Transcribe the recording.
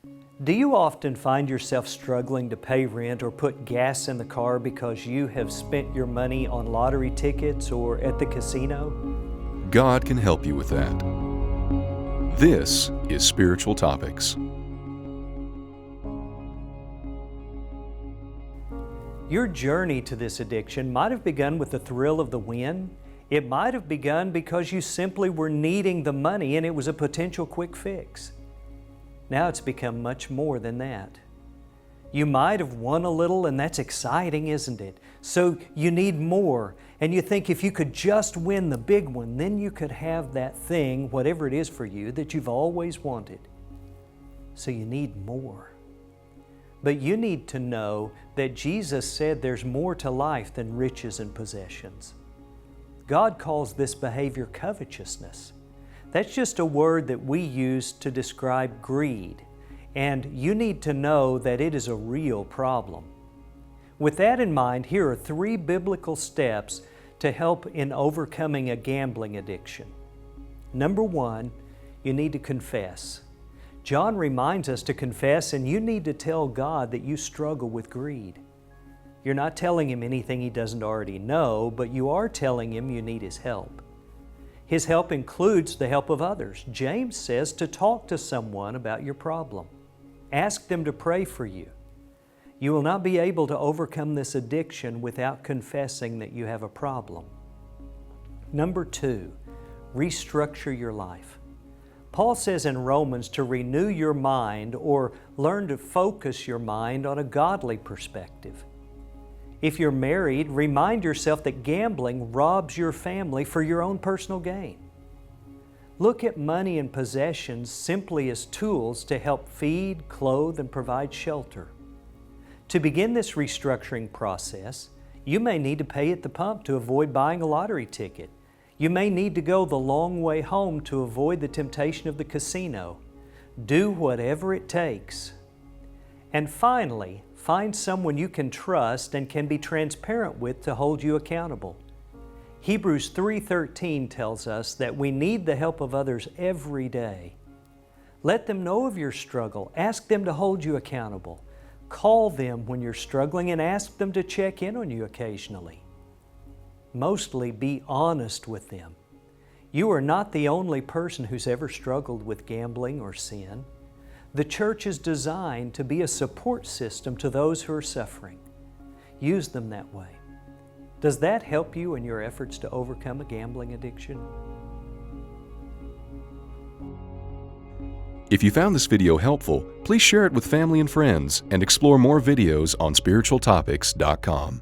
Do you often find yourself struggling to pay rent or put gas in the car because you have spent your money on lottery tickets or at the casino? God can help you with that. This is Spiritual Topics. Your journey to this addiction might have begun with the thrill of the win. It might have begun because you simply were needing the money and it was a potential quick fix. Now it's become much more than that. You might have won a little, and that's exciting, isn't it? So you need more, and you think if you could just win the big one, then you could have that thing, whatever it is for you, that you've always wanted. So you need more. But you need to know that Jesus said there's more to life than riches and possessions. God calls this behavior covetousness. That's just a word that we use to describe greed, and you need to know that it is a real problem. With that in mind, here are 3 biblical steps to help in overcoming a gambling addiction. Number 1, you need to confess. John reminds us to confess, and you need to tell God that you struggle with greed. You're not telling Him anything He doesn't already know, but you are telling Him you need His help. His help includes the help of others. James says to talk to someone about your problem. Ask them to pray for you. You will not be able to overcome this addiction without confessing that you have a problem. Number 2, restructure your life. Paul says in Romans to renew your mind or learn to focus your mind on a godly perspective. If you're married, remind yourself that gambling robs your family for your own personal gain. Look at money and possessions simply as tools to help feed, clothe, and provide shelter. To begin this restructuring process, you may need to pay at the pump to avoid buying a lottery ticket. You may need to go the long way home to avoid the temptation of the casino. Do whatever it takes. And finally, find someone you can trust and can be transparent with to hold you accountable. Hebrews 3:13 tells us that we need the help of others every day. Let them know of your struggle. Ask them to hold you accountable. Call them when you're struggling and ask them to check in on you occasionally. Mostly be honest with them. You are not the only person who's ever struggled with gambling or sin. The church is designed to be a support system to those who are suffering. Use them that way. Does that help you in your efforts to overcome a gambling addiction? If you found this video helpful, please share it with family and friends and explore more videos on spiritualtopics.com.